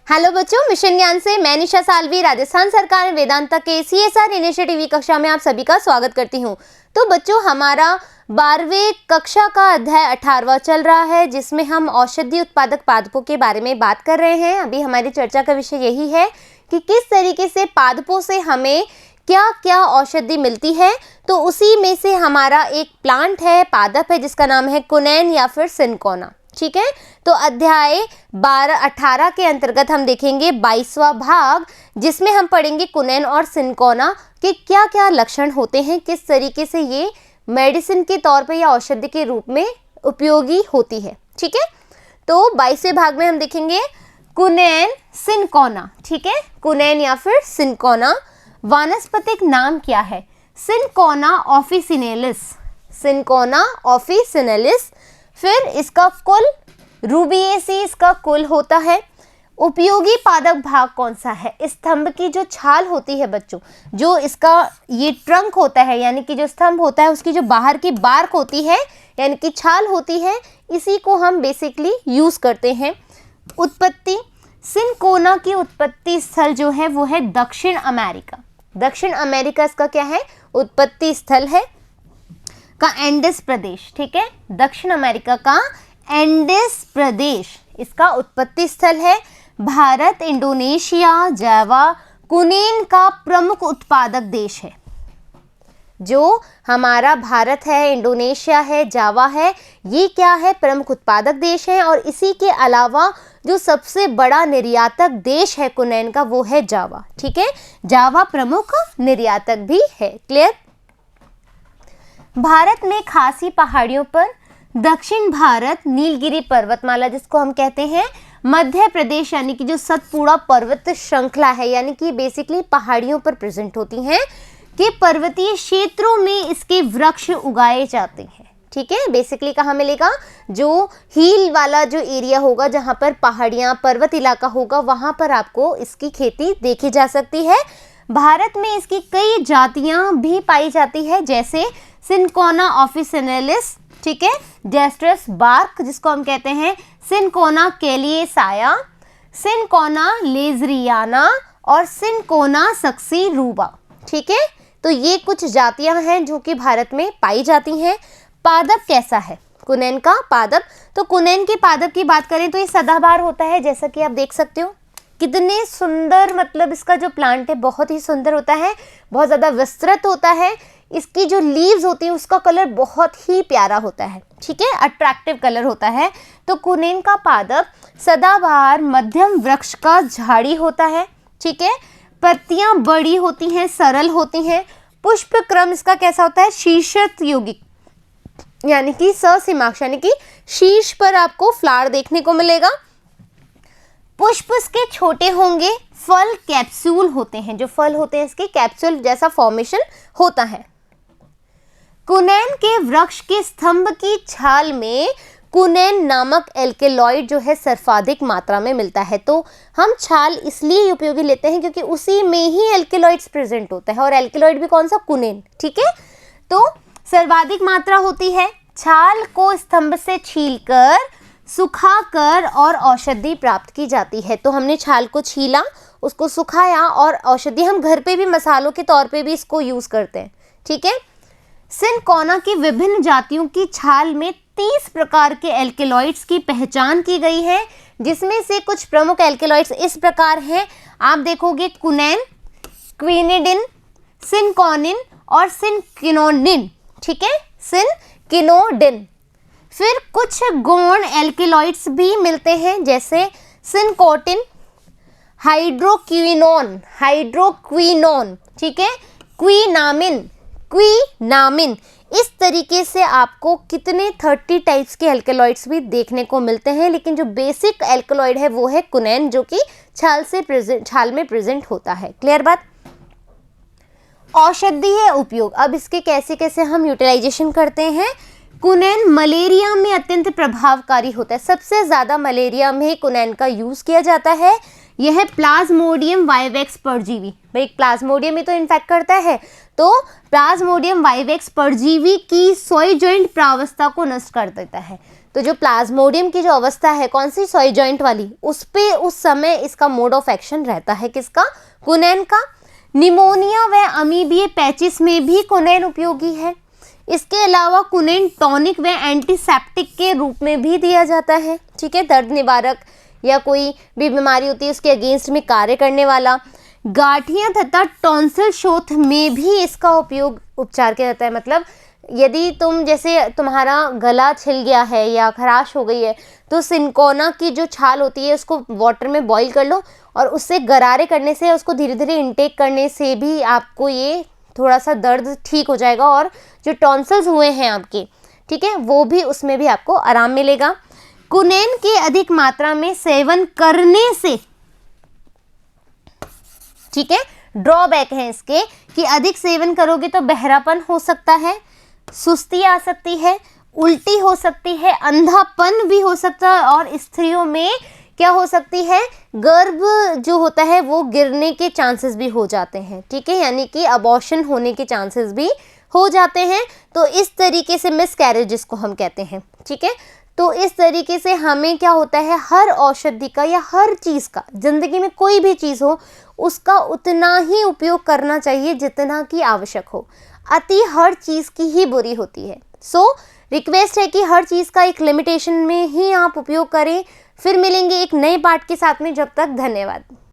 Hello बच्चों, mission ज्ञान से मैं निशा सालवी राजस्थान सरकार वेदांता के CSR इनिशिएटिव कक्षा में आप सभी का स्वागत करती हूँ। तो बच्चों, हमारा 12वीं कक्षा का अध्याय 18वां चल रहा है, जिसमें हम औषधि उत्पादक पादपों के बारे में बात कर रहे हैं। अभी हमारी चर्चा का विषय यही है कि किस तरीके से पादपों से हमें क्या क्या औषधि मिलती है। तो उसी में से हमारा एक प्लांट है, पादप है, जिसका नाम है कुनैन या फिर सिनकोना। ठीक है, तो अध्याय 12-18 के अंतर्गत हम देखेंगे 22वां भाग, जिसमें हम पढ़ेंगे कुनैन और सिनकोना के क्या क्या लक्षण होते हैं, किस तरीके से ये मेडिसिन के तौर पे या औषधि के रूप में उपयोगी होती है। ठीक है, तो 22वें भाग में हम देखेंगे कुनैन सिनकोना। ठीक है, कुनैन या फिर सिनकोना वानस्पतिक नाम क्या है? Cinchona officinalis, cinchona officinalis. फिर इसका कुल रूबिएसी इसका कुल होता है। उपयोगी पादप भाग कौन सा है? स्तंभ की जो छाल होती है बच्चों, जो इसका ये ट्रंक होता है, यानी कि जो स्तंभ होता है उसकी जो बाहर की बार्क होती है यानी कि छाल होती है, इसी को हम बेसिकली यूज करते हैं। उत्पत्ति, सिनकोना की उत्पत्ति स्थल जो है वो है दक्षिण अमेरिका। दक्षिण अमेरिका इसका क्या है? उत्पत्ति स्थल है का एंडेस प्रदेश। ठीक है, दक्षिण अमेरिका का एंडेस प्रदेश इसका उत्पत्ति स्थल है। भारत, इंडोनेशिया, जावा कुनैन का प्रमुख उत्पादक देश है। जो हमारा भारत है, इंडोनेशिया है, जावा है, ये क्या है? प्रमुख उत्पादक देश है। और इसी के अलावा जो सबसे बड़ा निर्यातक देश है कुनैन का, वो है जावा। ठीक है, जावा प्रमुख निर्यातक भी है। क्लियर? भारत में खासी पहाड़ियों पर दक्षिण भारत, नीलगिरी पर्वतमाला जिसको हम कहते हैं, मध्य प्रदेश यानी कि जो सतपुड़ा पर्वत श्रृंखला है, यानी कि बेसिकली पहाड़ियों पर प्रेजेंट होती हैं, कि पर्वतीय क्षेत्रों में इसके वृक्ष उगाए जाते हैं। ठीक है, बेसिकली कहाँ मिलेगा? जो हिल वाला जो एरिया होगा, जहाँ पर पहाड़ियाँ पर्वत इलाका होगा, वहाँ पर आपको इसकी खेती देखी जा सकती है। भारत में इसकी कई जातियाँ भी पाई जाती है, जैसे सिनकोना ऑफिसिनेलिस, ठीक है, जेस्ट्रस बार्क जिसको हम कहते हैं, सिनकोना कैलिएसाया, सिनकोना लेजरियाना और सिनकोना सक्सीरूबा। ठीक है, तो ये कुछ जातियां हैं जो कि भारत में पाई जाती हैं। पादप कैसा है कुनैन का पादप? तो कुनैन के पादप की बात करें तो ये सदाबहार होता है, जैसा कि आप देख सकते हो। कितने सुंदर, मतलब इसका जो प्लांट है बहुत ही सुंदर होता है, बहुत ज़्यादा विस्तृत होता है। इसकी जो लीव्स होती है उसका कलर बहुत ही प्यारा होता है। ठीक है, अट्रैक्टिव कलर होता है। तो कुनैन का पादप सदाबहार मध्यम वृक्ष का झाड़ी होता है। ठीक है, पत्तियां बड़ी होती हैं, सरल होती हैं। पुष्प क्रम इसका कैसा होता है? शीर्षत यौगिक, यानी कि ससीमाक्ष, यानी कि शीर्ष पर आपको फ्लावर देखने को मिलेगा। पुष्प इसके छोटे होंगे, फल कैप्सूल होते हैं। जो फल होते हैं इसके कैप्सूल जैसा फॉर्मेशन होता है। कुनैन के वृक्ष के स्तंभ की छाल में कुनैन नामक एल्केलॉइड जो है सर्वाधिक मात्रा में मिलता है। तो हम छाल इसलिए उपयोगी लेते हैं क्योंकि उसी में ही एल्केलॉइड्स प्रेजेंट होता है, और एल्केलॉइड भी कौन सा? कुनैन। ठीक है, तो सर्वाधिक मात्रा होती है। छाल को स्तंभ से छीलकर, सुखाकर और औषधि प्राप्त की जाती है। तो हमने छाल को छीला, उसको सुखाया, और औषधि हम घर पे भी मसालों के तौर पे भी इसको यूज करते हैं। ठीक है, सिनकोना की विभिन्न जातियों की छाल में 30 प्रकार के एल्केलॉइड्स की पहचान की गई है, जिसमें से कुछ प्रमुख एल्केलॉइड्स इस प्रकार हैं। आप देखोगे कुनैन, क्विनिडिन, सिनकोनिन और सिनकिनोडिन। ठीक है, सिनकिनोडिन। फिर कुछ गौण एल्केलॉइड्स भी मिलते हैं, जैसे सिनकोटिन, हाइड्रोक्विनोन, हाइड्रोक्विनोन, ठीक है, क्विनामिन, क्विनामिन। इस तरीके से आपको कितने 30 टाइप्स के एल्केलॉइड्स भी देखने को मिलते हैं, लेकिन जो बेसिक एल्केलॉइड है वो है कुनैन, जो कि छाल में प्रेजेंट होता है। क्लियर बात? औषधीय उपयोग, अब इसके कैसे कैसे हम यूटिलाइजेशन करते हैं। कुनैन मलेरिया में अत्यंत प्रभावकारी होता है। सबसे ज़्यादा मलेरिया में कुनैन का यूज़ किया जाता है। यह प्लाज्मोडियम वाइवेक्स परजीवी, भाई प्लाज्मोडियम ही तो इन्फेक्ट करता है, तो प्लाज्मोडियम वाइवेक्स परजीवी की सोई जॉइंट प्रावस्था को नष्ट कर देता है। तो जो प्लाज्मोडियम की जो अवस्था है कौन सी, सॉरी जॉइंट वाली, उस पे उस समय इसका मोड ऑफ एक्शन रहता है किसका, कुनैन का। निमोनिया व अमीबीय पैचिस में भी कुनैन उपयोगी है। इसके अलावा कुनैन टॉनिक व एंटीसेप्टिक के रूप में भी दिया जाता है, ठीक है, दर्द निवारक या कोई भी बीमारी होती है उसके अगेंस्ट में कार्य करने वाला। गांठियां तथा टॉन्सिल शोथ में भी इसका उपयोग उपचार किया जाता है। मतलब यदि तुम जैसे तुम्हारा गला छिल गया है या खराश हो गई है तो सिनकोना की जो छाल होती है उसको वाटर में बॉईल कर लो और उससे गरारे करने से, उसको धीरे धीरे इनटेक करने से भी आपको ये थोड़ा सा दर्द ठीक हो जाएगा और जो टॉन्सिल्स हुए हैं आपके, ठीक है, वो भी उसमें भी आपको आराम मिलेगा। कुनैन के अधिक मात्रा में सेवन करने से, ठीक है, ड्रॉबैक है इसके कि अधिक सेवन करोगे तो बहरापन हो सकता है, सुस्ती आ सकती है, उल्टी हो सकती है, अंधापन भी हो सकता है और स्त्रियों में क्या हो सकती है, गर्भ जो होता है वो गिरने के चांसेस भी हो जाते हैं, ठीक है, यानी कि अबॉर्शन होने के चांसेस भी हो जाते हैं। तो इस तरीके से मिसकैरेज जिसको हम कहते हैं, ठीक है, तो इस तरीके से हमें क्या होता है, हर औषधि का या हर चीज़ का, जिंदगी में कोई भी चीज़ हो उसका उतना ही उपयोग करना चाहिए जितना कि आवश्यक हो। अति हर चीज़ की ही बुरी होती है। सो रिक्वेस्ट है कि हर चीज़ का एक लिमिटेशन में ही आप उपयोग करें। फिर मिलेंगे एक नए पार्ट के साथ में, जब तक धन्यवाद।